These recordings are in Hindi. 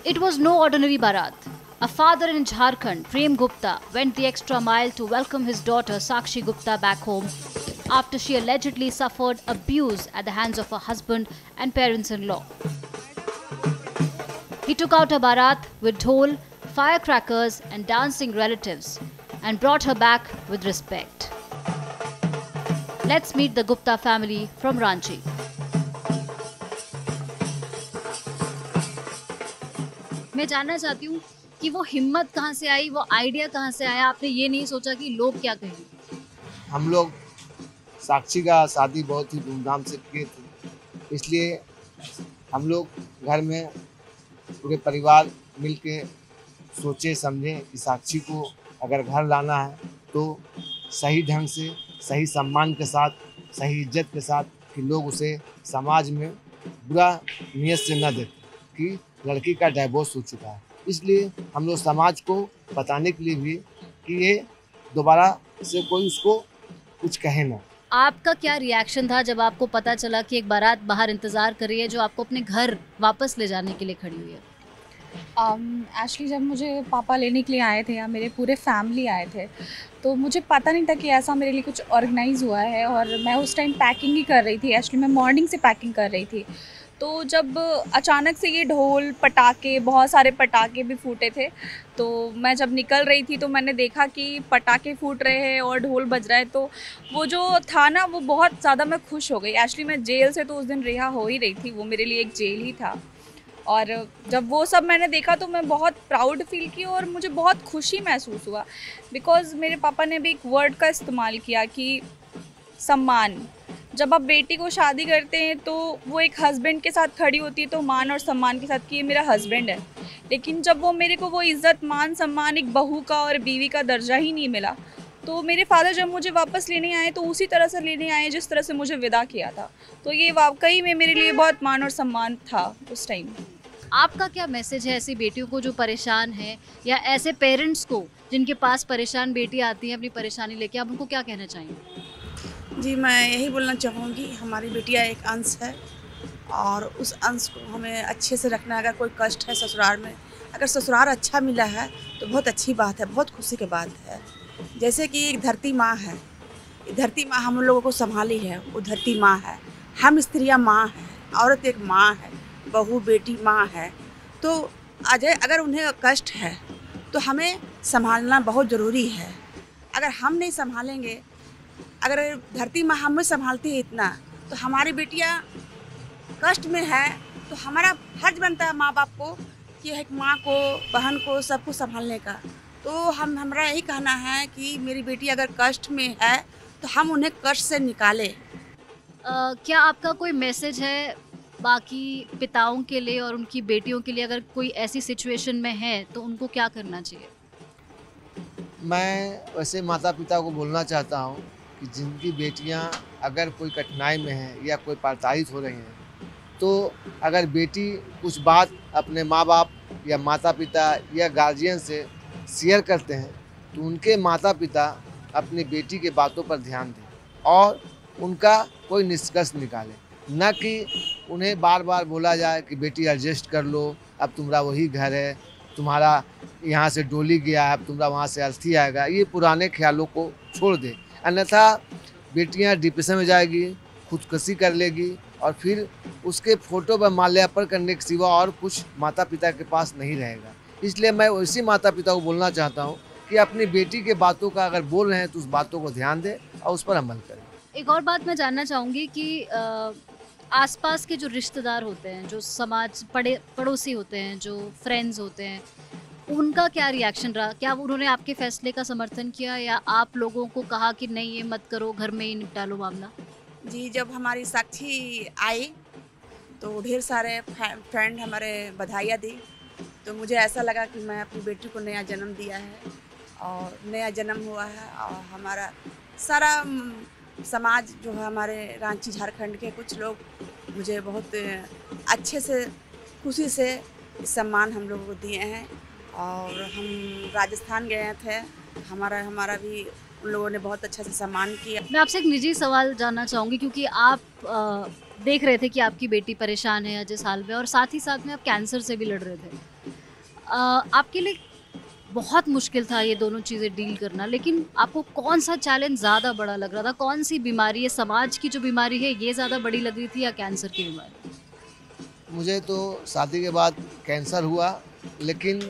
It was no ordinary Barat. A father in Jharkhand, Prem Gupta, went the extra mile to welcome his daughter Sakshi Gupta back home after she allegedly suffered abuse at the hands of her husband and parents-in-law. He took out a Barat with dhol, firecrackers and dancing relatives and brought her back with respect. Let's meet the Gupta family from Ranchi. मैं जानना चाहती हूँ कि वो हिम्मत कहाँ से आई, वो आइडिया कहाँ से आया, आपने ये नहीं सोचा कि लोग क्या कहेंगे? हम लोग साक्षी का शादी बहुत ही धूमधाम से किए थे, इसलिए हम लोग घर में पूरे परिवार मिलके सोचे समझे कि साक्षी को अगर घर लाना है तो सही ढंग से, सही सम्मान के साथ, सही इज्जत के साथ, कि लोग उसे समाज में बुरा नियत से न देखें कि लड़की का डाइवोर्स हो चुका है। इसलिए हम लोग समाज को बताने के लिए भी कि ये दोबारा से कोई उसको कुछ कहे ना। आपका क्या रिएक्शन था जब आपको पता चला कि एक बारात बाहर इंतजार कर रही है जो आपको अपने घर वापस ले जाने के लिए खड़ी हुई है? एक्चुअली जब मुझे पापा लेने के लिए आए थे या मेरे पूरे फैमिली आए थे, तो मुझे पता नहीं था कि ऐसा मेरे लिए कुछ ऑर्गेनाइज़ हुआ है। और मैं उस टाइम पैकिंग ही कर रही थी, एक्चुअली मैं मॉर्निंग से पैकिंग कर रही थी। तो जब अचानक से ये ढोल, पटाखे, बहुत सारे पटाखे भी फूटे थे, तो मैं जब निकल रही थी तो मैंने देखा कि पटाखे फूट रहे हैं और ढोल बज रहा है। तो वो जो था ना, वो बहुत ज़्यादा मैं खुश हो गई। एक्चुअली मैं जेल से तो उस दिन रिहा हो ही रही थी, वो मेरे लिए एक जेल ही था। और जब वो सब मैंने देखा तो मैं बहुत प्राउड फील की और मुझे बहुत खुशी महसूस हुआ, बिकॉज़ मेरे पापा ने भी एक वर्ड का इस्तेमाल किया कि सम्मान। जब आप बेटी को शादी करते हैं तो वो एक हस्बैंड के साथ खड़ी होती है तो मान और सम्मान के साथ कि ये मेरा हस्बैंड है। लेकिन जब वो मेरे को वो इज़्ज़त, मान, सम्मान एक बहू का और बीवी का दर्जा ही नहीं मिला, तो मेरे फादर जब मुझे वापस लेने आए तो उसी तरह से लेने आए जिस तरह से मुझे विदा किया था। तो ये वाकई में मेरे लिए बहुत मान और सम्मान था उस टाइम। आपका क्या मैसेज है ऐसी बेटियों को जो परेशान है, या ऐसे पेरेंट्स को जिनके पास परेशान बेटी आती है अपनी परेशानी लेके, आप उनको क्या कहना चाहेंगे? जी, मैं यही बोलना चाहूँगी, हमारी बिटिया एक अंश है और उस अंश को हमें अच्छे से रखना है। अगर कोई कष्ट है ससुराल में, अगर ससुराल अच्छा मिला है तो बहुत अच्छी बात है, बहुत खुशी की बात है। जैसे कि एक धरती माँ है, धरती माँ हम लोगों को संभाली है, वो धरती माँ है। हम स्त्रियाँ माँ हैं, औरत एक माँ है, बहू बेटी माँ है। तो अगर उन्हें कष्ट है तो हमें संभालना बहुत ज़रूरी है। अगर हम नहीं संभालेंगे, अगर धरती माँ हमें संभालती है इतना, तो हमारी बेटियाँ कष्ट में है तो हमारा फर्ज बनता है माँ बाप को कि एक माँ को, बहन को, सबको संभालने का। तो हमारा यही कहना है कि मेरी बेटी अगर कष्ट में है तो हम उन्हें कष्ट से निकालें। क्या आपका कोई मैसेज है बाकी पिताओं के लिए और उनकी बेटियों के लिए, अगर कोई ऐसी सिचुएशन में है तो उनको क्या करना चाहिए? मैं वैसे माता पिता को बोलना चाहता हूँ कि जिनकी बेटियाँ अगर कोई कठिनाई में हैं या कोई प्रताड़ित हो रही हैं, तो अगर बेटी कुछ बात अपने माँ बाप या माता पिता या गार्जियन से शेयर करते हैं तो उनके माता पिता अपनी बेटी के बातों पर ध्यान दें और उनका कोई निष्कर्ष निकालें, न कि उन्हें बार बार बोला जाए कि बेटी एडजस्ट कर लो, अब तुम्हारा वही घर है, तुम्हारा यहाँ से डोली गया है, अब तुम्हारा वहाँ से अर्थी आएगा। ये पुराने ख्यालों को छोड़ दे, अन्यथा बेटियाँ डिप्रेशन में जाएगी, खुदकुशी कर लेगी और फिर उसके फ़ोटो पर माल्यार्पण करने के सिवा और कुछ माता पिता के पास नहीं रहेगा। इसलिए मैं वैसी माता पिता को बोलना चाहता हूँ कि अपनी बेटी के बातों का अगर बोल रहे हैं तो उस बातों को ध्यान दें और उस पर अमल करें। एक और बात मैं जानना चाहूँगी कि आसपास के जो रिश्तेदार होते हैं, जो समाज पड़ोसी होते हैं, जो फ्रेंड्स होते हैं, उनका क्या रिएक्शन रहा? क्या उन्होंने आपके फैसले का समर्थन किया या आप लोगों को कहा कि नहीं ये मत करो, घर में ही निपटा लो मामला? जी, जब हमारी साक्षी आई तो ढेर सारे फ्रेंड हमारे बधाइयाँ दी। तो मुझे ऐसा लगा कि मैं अपनी बेटी को नया जन्म दिया है और नया जन्म हुआ है। और हमारा सारा समाज जो है, हमारे रांची झारखंड के कुछ लोग मुझे बहुत अच्छे से, खुशी से सम्मान हम लोगों को दिए हैं। और हम राजस्थान गए थे, हमारा भी उन लोगों ने बहुत अच्छा से सम्मान किया। मैं आपसे एक निजी सवाल जानना चाहूँगी, क्योंकि आप देख रहे थे कि आपकी बेटी परेशान है अजय साल में, और साथ ही साथ में आप कैंसर से भी लड़ रहे थे। आपके लिए बहुत मुश्किल था ये दोनों चीज़ें डील करना, लेकिन आपको कौन सा चैलेंज ज़्यादा बड़ा लग रहा था? कौन सी बीमारी है, समाज की जो बीमारी है ये ज़्यादा बड़ी लग रही थी, या कैंसर की बीमारी? मुझे तो शादी के बाद कैंसर हुआ, लेकिन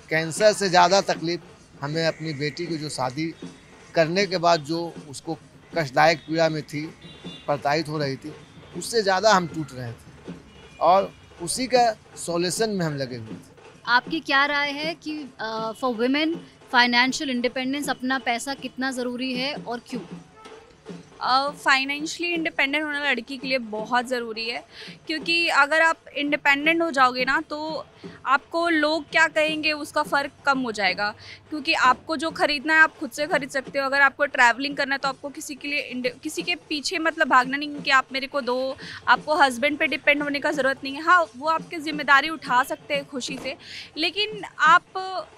कैंसर से ज़्यादा तकलीफ़ हमें अपनी बेटी की जो शादी करने के बाद जो उसको कष्टदायक पीड़ा में थी, प्रताड़ित हो रही थी, उससे ज़्यादा हम टूट रहे थे और उसी का सॉल्यूशन में हम लगे हुए थे। आपकी क्या राय है कि फॉर वुमेन फाइनेंशियल इंडिपेंडेंस, अपना पैसा कितना ज़रूरी है और क्यों? फाइनेंशियली इंडिपेंडेंट होना लड़की के लिए बहुत ज़रूरी है, क्योंकि अगर आप इंडिपेंडेंट हो जाओगे ना तो आपको लोग क्या कहेंगे उसका फ़र्क कम हो जाएगा, क्योंकि आपको जो ख़रीदना है आप खुद से ख़रीद सकते हो। अगर आपको ट्रैवलिंग करना है तो आपको किसी के लिए किसी के पीछे मतलब भागना नहीं कि आप मेरे को दो, आपको हस्बैंड पे डिपेंड होने का ज़रूरत नहीं है। हाँ, वो आपकी ज़िम्मेदारी उठा सकते हैं खुशी से, लेकिन आप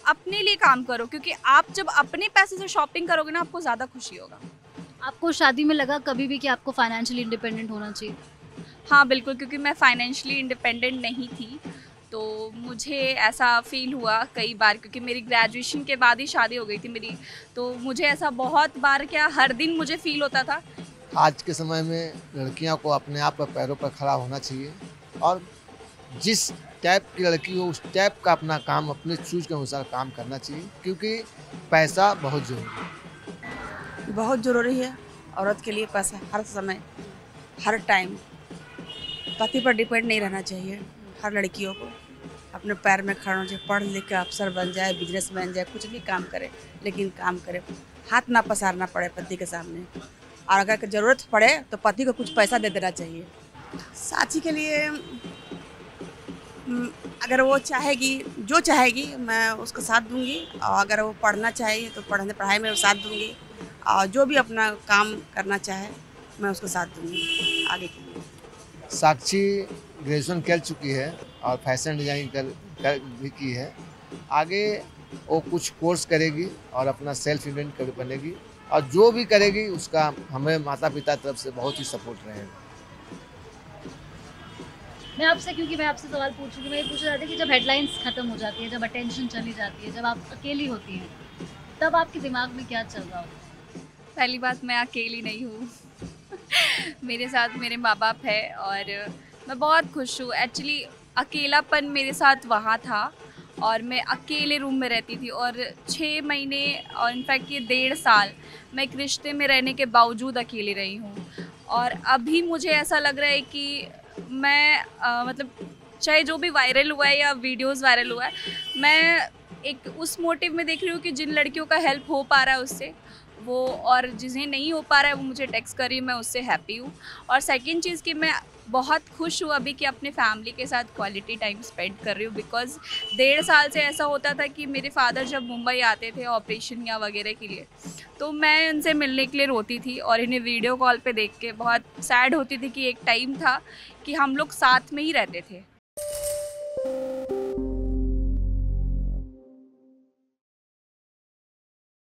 अपने लिए काम करो, क्योंकि आप जब अपने पैसे से शॉपिंग करोगे ना आपको ज़्यादा खुशी होगा। आपको शादी में लगा कभी भी कि आपको फाइनेंशियली इंडिपेंडेंट होना चाहिए? हाँ बिल्कुल, क्योंकि मैं फाइनेंशियली इंडिपेंडेंट नहीं थी, तो मुझे ऐसा फ़ील हुआ कई बार, क्योंकि मेरी ग्रेजुएशन के बाद ही शादी हो गई थी मेरी, तो मुझे ऐसा बहुत बार, क्या हर दिन मुझे फ़ील होता था। आज के समय में लड़कियों को अपने आप पर पैरों पर खड़ा होना चाहिए और जिस टाइप की लड़की हो उस टाइप का अपना काम अपने चूज के अनुसार काम करना चाहिए, क्योंकि पैसा बहुत ज़रूरी है। बहुत ज़रूरी है औरत के लिए पैसा, हर समय हर टाइम। पति पर डिपेंड नहीं रहना चाहिए। हर लड़कियों को अपने पैर में खड़ा होना चाहिए, पढ़ लिख के अफसर बन जाए, बिजनेस बन जाए, कुछ भी काम करे, लेकिन काम करे, हाथ ना पसारना पड़े पति के सामने। और अगर ज़रूरत पड़े तो पति को कुछ पैसा दे देना चाहिए। साथी के लिए अगर वो चाहेगी, जो चाहेगी मैं उसका साथ दूंगी, और अगर वो पढ़ना चाहे तो पढ़ाई में साथ दूंगी, और जो भी अपना काम करना चाहे मैं उसको साथ दूंगी आगे के लिए। साक्षी ग्रेजुएशन कर चुकी है और फैशन डिज़ाइन कर भी की है। आगे वो कुछ कोर्स करेगी और अपना सेल्फ इंडिपेंडेंट बनेगी, और जो भी करेगी उसका हमें माता पिता तरफ से बहुत ही सपोर्ट रहेगा। मैं आपसे सवाल पूछ रही हूँ, मैं ये पूछ रहा था कि जब हेडलाइंस ख़त्म हो जाती है, जब अटेंशन चली जाती है, जब आप अकेली होती हैं, तब आपके दिमाग में क्या चल रहा होता है? पहली बात, मैं अकेली नहीं हूँ मेरे साथ मेरे माँ बाप है और मैं बहुत खुश हूँ। एक्चुअली अकेलापन मेरे साथ वहाँ था और मैं अकेले रूम में रहती थी, और 6 महीने और इनफैक्ट ये 1.5 साल मैं एक रिश्ते में रहने के बावजूद अकेली रही हूँ। और अभी मुझे ऐसा लग रहा है कि मैं मतलब चाहे जो भी वायरल हुआ है या वीडियोस वायरल हुआ है, मैं एक उस मोटिव में देख रही हूँ कि जिन लड़कियों का हेल्प हो पा रहा है उससे वो, और जिन्हें नहीं हो पा रहा है वो मुझे टेक्स्ट कर रही है, मैं उससे हैप्पी हूँ। और सेकंड चीज़ कि मैं बहुत खुश हूँ अभी कि अपने फैमिली के साथ क्वालिटी टाइम स्पेंड कर रही हूँ, बिकॉज़ 1.5 साल से ऐसा होता था कि मेरे फादर जब मुंबई आते थे ऑपरेशन या वगैरह के लिए, तो मैं उनसे मिलने के लिए रोती थी और इन्हें वीडियो कॉल पे देख के बहुत सैड होती थी कि एक टाइम था कि हम लोग साथ में ही रहते थे।